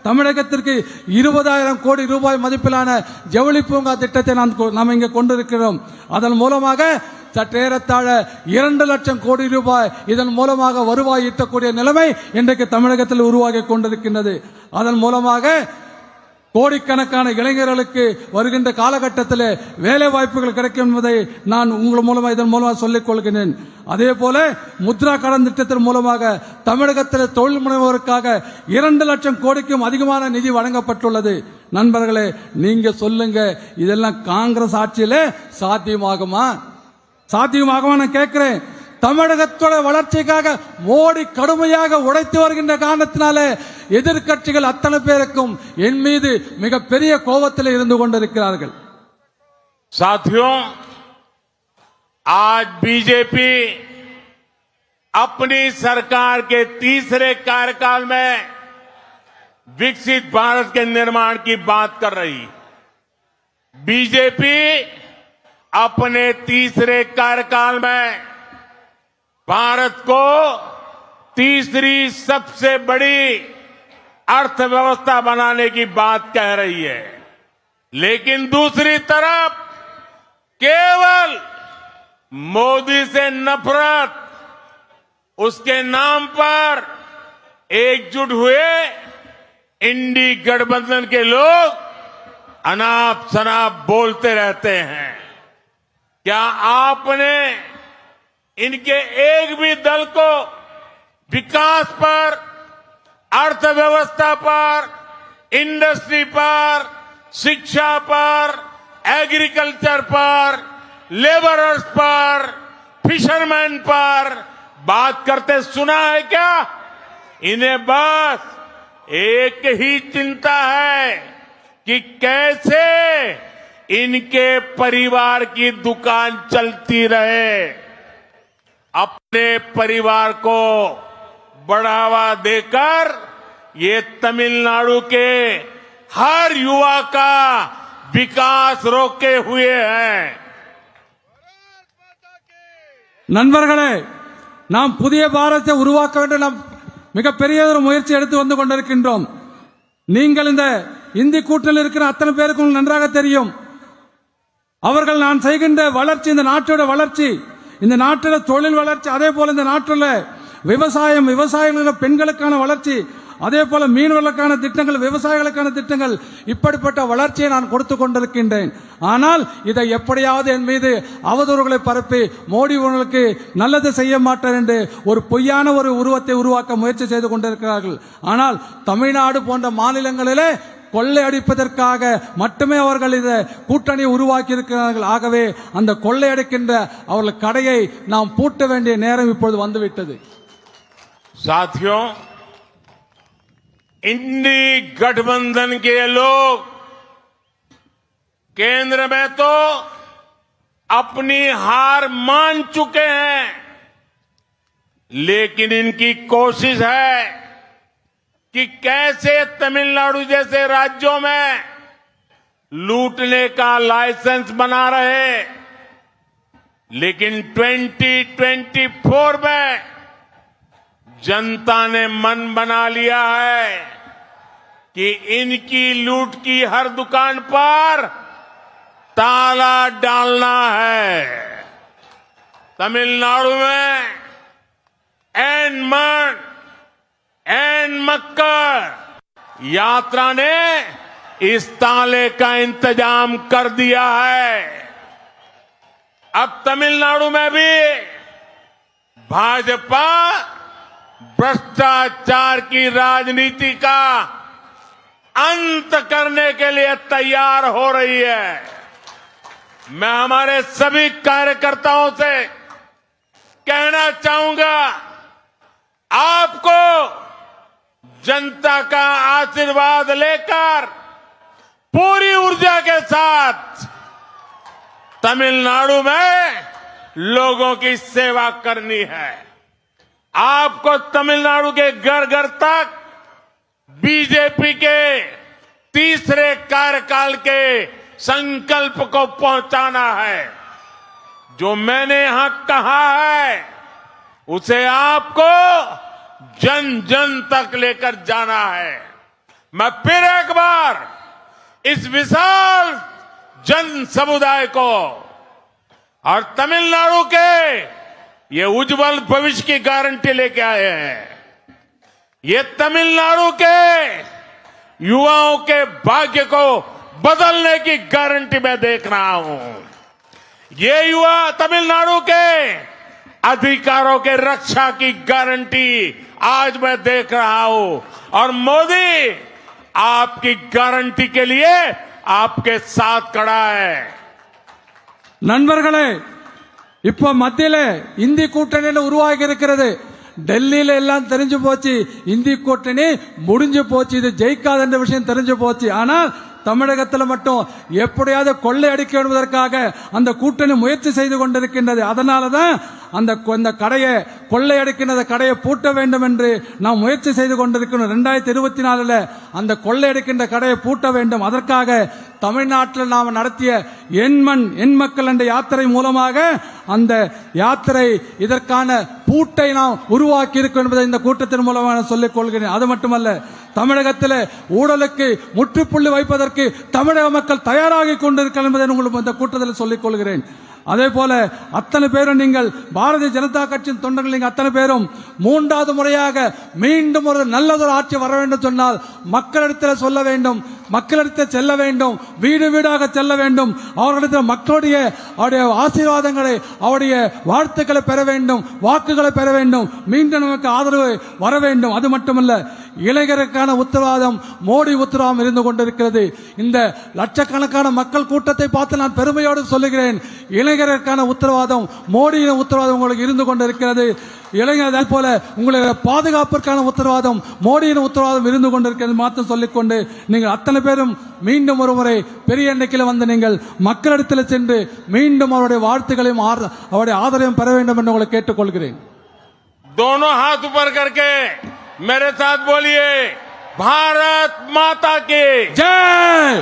தமிழகத்திற்கு 20,000 கோடி ரூபாய் மதிப்பிலான ஜவுளி பூங்கா திட்டத்தை நாம் இங்கே கொண்டிருக்கிறோம். அதன் மூலமாக சற்றேறத்தாழ 2 லட்சம் கோடி ரூபாய் இதன் மூலமாக வருவாய் ஈட்டக்கூடிய நிலைமை இன்றைக்கு தமிழகத்தில் உருவாகி கொண்டிருக்கின்றது. அதன் மூலமாக கோடிக்கணக்கான இளைஞர்களுக்கு வருகின்ற காலகட்டத்தில் வேலை வாய்ப்புகள் கிடைக்கும் என்பதை நான் உங்கள் மூலமாக இதன் மூலமாக சொல்லிக் கொள்கிறேன். அதே போல முத்ரா கடன் திட்டத்தின் மூலமாக தமிழகத்தில் தொழில் முனைவோருக்காக 2 லட்சம் கோடிக்கும் அதிகமான நிதி வழங்கப்பட்டுள்ளது. நண்பர்களே, நீங்க சொல்லுங்க, இதெல்லாம் காங்கிரஸ் ஆட்சியிலே சாத்தியமாகுமா? நான் கேட்கிறேன். தமிழகத்தோட வளர்ச்சிக்காக மோடி கடுமையாக உழைத்து வருகின்ற காரணத்தினாலே எதிர்க்கட்சிகள் அத்தனை பேருக்கும் என் மீது மிகப்பெரிய கோபத்தில் இருந்து கொண்டிருக்கிறார்கள். साथियों, आज बीजेपी अपनी सरकार के तीसरे कार्यकाल में विकसित भारत के निर्माण की बात कर रही. बीजेपी अपने तीसरे कार्यकाल में भारत को तीसरी सबसे बड़ी अर्थव्यवस्था बनाने की बात कह रही है. लेकिन दूसरी तरफ केवल मोदी से नफरत, उसके नाम पर एकजुट हुए इंडी गठबंधन के लोग अनाप शनाप बोलते रहते हैं. क्या आपने इनके एक भी दल को विकास पर, अर्थव्यवस्था पर, इंडस्ट्री पर, शिक्षा पर, एग्रीकल्चर पर, लेबरर्स पर, फिशरमैन पर बात करते सुना है क्या? इन्हें बस एक ही चिंता है कि कैसे इनके परिवार की दुकान चलती रहे, अपने परिवार को बढ़ावा देकर ये तमिलनाडु के हर युवा का विकास रोके हुए हैं. நண்பர்களே, நாம் புதிய பாரதத்தை உருவாக்க வேண்டும். நாம் மிகப்பெரிய ஒரு முயற்சி எடுத்து வந்து கொண்டிருக்கின்றோம். நீங்கள் இந்த இந்தி கூட்டணியில் இருக்கிற அத்தனை பேருக்கும் நன்றாக தெரியும். அவர்கள் நான் செய்கின்ற வளர்ச்சி, இந்த நாட்டோட வளர்ச்சி, இந்த நாட்டில் தொழில் வளர்ச்சி, அதே போல இந்த நாட்டில் விவசாயிகள பெண்களுக்கான வளர்ச்சி, அதே போல மீனவர்களுக்கான திட்டங்கள், விவசாயிகளுக்கான திட்டங்கள், இப்படிப்பட்ட வளர்ச்சியை நான் கொடுத்து கொண்டிருக்கின்றேன். ஆனால் இதை எப்படியாவது என் மீது அவதூறுகளை பரப்பி மோடி உங்களுக்கு நல்லது செய்ய மாட்டார் என்று ஒரு பொய்யான ஒரு உருவத்தை உருவாக்க முயற்சி செய்து கொண்டிருக்கிறார்கள். ஆனால் தமிழ்நாடு போன்ற மாநிலங்களிலே கொள்ளையடிப்பதற்காக மட்டுமே அவர்கள் இந்த கூட்டணி உருவாக்கி இருக்கிறார்கள். ஆகவே அந்த கொள்ளையடிக்கின்ற அவர்கள் கடையை நாம் பூட்ட வேண்டிய நேரம் இப்பொழுது வந்துவிட்டது. साथियों, इंडी गठबंधन के लोग केंद्र में तो अपनी हार मान चुके हैं, लेकिन इनकी कोशिश है कि कैसे तमिलनाडु जैसे राज्यों में लूटने का लाइसेंस बना रहे. लेकिन 2024 में जनता ने मन बना लिया है कि इनकी लूट की हर दुकान पर ताला डालना है। तमिलनाडु में एन मन एन मक्कर यात्रा ने इस ताले का इंतजाम कर दिया है। अब तमिलनाडु में भी भाजपा भ्रष्टाचार की राजनीति का अंत करने के लिए तैयार हो रही है। मैं हमारे सभी कार्यकर्ताओं से कहना चाहूंगा, आपको जनता का आशीर्वाद लेकर पूरी ऊर्जा के साथ तमिलनाडु में लोगों की सेवा करनी है। आपको तमिलनाडु के घर घर तक बीजेपी के तीसरे कार्यकाल के संकल्प को पहुंचाना है। जो मैंने यहां कहा है उसे आपको जन जन तक लेकर जाना है। मैं फिर एक बार इस विशाल जन समुदाय को और तमिलनाडु के ये उज्जवल भविष्य की गारंटी लेके आए हैं। ये तमिलनाडु के युवाओं के भाग्य को बदलने की गारंटी मैं देख रहा हूं। ये युवा तमिलनाडु के अधिकारों के रक्षा की गारंटी आज मैं देख रहा हूं। और मोदी आपकी गारंटी के लिए आपके साथ खड़ा है। நண்பர்களே, இப்ப மத்தியில இந்தி கூட்டணி உருவாகி இருக்கிறது. டெல்லியில எல்லாம் தெரிஞ்சு போச்சு, இந்தி கூட்டணி முடிஞ்சு போச்சு, இது ஜெயிக்காத என்ற விஷயம் தெரிஞ்சு போச்சு. ஆனால் தமிழகத்தில் மட்டும் எப்படியாவது கொள்ளை அடிக்க என்பதற்காக அந்த கூட்டணி முயற்சி செய்து கொண்டிருக்கின்றது. அதனாலதான் அந்த கடையை கொள்ளை அடிக்கின்ற கடையை பூட்ட வேண்டும் என்று நாம் முயற்சி செய்து கொண்டிருக்கிறோம். 2024 அந்த கொள்ளை அடிக்கின்ற கடையை பூட்ட வேண்டும். அதற்காக தமிழ்நாட்டில் நாம் நடத்திய எண்மண் எண் மக்கள் என்ற யாத்திரை மூலமாக அந்த யாத்திரை இதற்கான பூட்டை நாம் உருவாக்கி இருக்கிறோம் என்பதை இந்த கூட்டத்தின் மூலமாக சொல்லிக் கொள்கிறேன். அது மட்டுமல்ல, தமிழகத்தில் ஊழலுக்கு முற்றுப்புள்ளி வைப்பதற்கு தமிழக மக்கள் தயாராகி கொண்டிருக்கிறார்கள் என்பதை உங்களுக்கு இந்த கூட்டத்தில் சொல்லிக் கொள்கிறேன். அதே போல அத்தனை பேரும் நீங்கள் பாரதிய ஜனதா கட்சியின் தொண்டர்கள் நீங்கள் அத்தனை பேரும் மூன்றாவது முறையாக மீண்டும் ஒரு நல்லதொரு ஆட்சி வர வேண்டும் சொன்னால் மக்களிடத்தில் சொல்ல வேண்டும், மக்களிடத்தில் செல்ல வேண்டும், வீடு வீடாக செல்ல வேண்டும், அவர்களிடத்தில் மக்களுடைய அவருடைய ஆசீர்வாதங்களை அவருடைய வாழ்த்துக்களை பெற வேண்டும், வாக்குகளை பெற வேண்டும், மீண்டும் நமக்கு ஆதரவு வர வேண்டும். அது மட்டுமல்ல, இளைஞருக்கான உத்தரவாதம் மோடி உத்தரவாதம் இருந்து கொண்டிருக்கிறது. இந்த லட்சக்கணக்கான மக்கள் கூட்டத்தை பார்த்து நான் பெருமையோடு சொல்லுகிறேன், இளைஞருக்கான உத்தரவாதம் மோடியின் உத்தரவாதம் உங்களுக்கு இருந்து கொண்டிருக்கிறது. இளைஞர் அதே போல உங்களுடைய பாதுகாப்பிற்கான உத்தரவாதம் மோடியின் உத்தரவாதம் இருந்து கொண்டிருக்கிறது மாத்திரம் சொல்லிக்கொண்டு நீங்கள் அத்தனை பேரும் மீண்டும் ஒருமுறை பெரிய எண்ணிக்கையில் வந்து நீங்கள் மக்களிடத்தில் சென்று மீண்டும் அவருடைய வாழ்த்துக்களையும் அவருடைய ஆதரவையும் பெற வேண்டும் என்று உங்களை கேட்டுக்கொள்கிறேன். दोनों हाथ ऊपर करके मेरे साथ बोलिए, भारत माता की जय,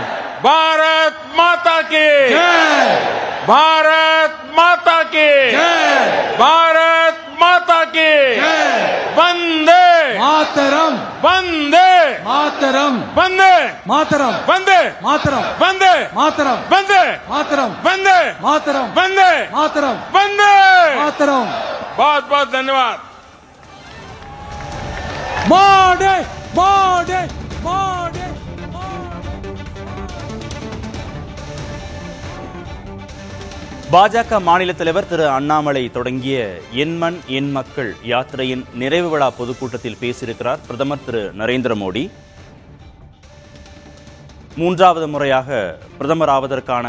भारत माता की जय, भारत माता की जय, भारत माता की जय, वंदे मातरम, वंदे मातरम, वंदे मातरम, वंदे मातरम, वंदे मातरम, वंदे मातरम, वंदे मातरम, वंदे मातरम, वंदे मातरम. बहुत बहुत धन्यवाद। மோடி மோடி மோடி பாஜக மாநில தலைவர் திரு அண்ணாமலை தொடங்கிய எண்மண் எண் மக்கள் யாத்திரையின் நிறைவு விழா பொதுக்கூட்டத்தில் பேசியிருக்கிறார் பிரதமர் திரு நரேந்திர மோடி. 3வது முறையாக பிரதமர் ஆவதற்கான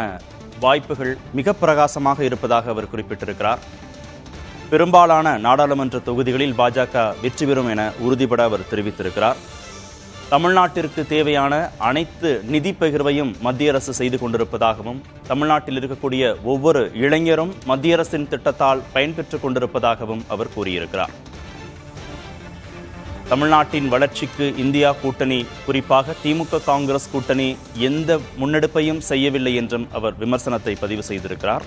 வாய்ப்புகள் மிக பிரகாசமாக இருப்பதாக அவர் குறிப்பிட்டிருக்கிறார். பெரும்பாலான நாடாளுமன்ற தொகுதிகளில் பாஜக வெற்றி பெறும் என உறுதிபட அவர் தெரிவித்திருக்கிறார். தமிழ்நாட்டிற்கு தேவையான அனைத்து நிதி பகிர்வையும் மத்திய அரசு செய்து கொண்டிருப்பதாகவும், தமிழ்நாட்டில் இருக்கக்கூடிய ஒவ்வொரு இளைஞரும் மத்திய அரசின் திட்டத்தால் பயன்பெற்றுக் கொண்டிருப்பதாகவும் அவர் கூறியிருக்கிறார். தமிழ்நாட்டின் வளர்ச்சிக்கு இந்தியா கூட்டணி, குறிப்பாக திமுக காங்கிரஸ் கூட்டணி எந்த முன்னெடுப்பையும் செய்யவில்லை என்றும் அவர் விமர்சனத்தை பதிவு செய்திருக்கிறார்.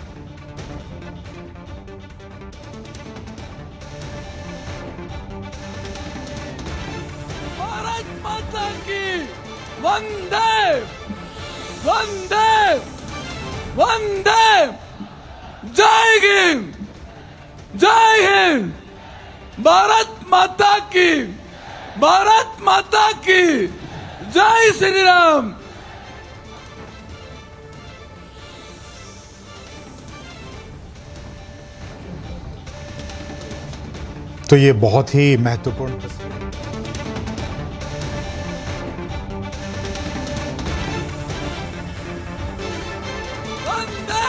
वंदे वंदे वंदे जय हिंद, जय हिंद। भारत माता की, भारत माता की जय श्री राम। तो ये बहुत ही महत्वपूर्ण वंदे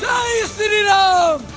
जय श्री राम।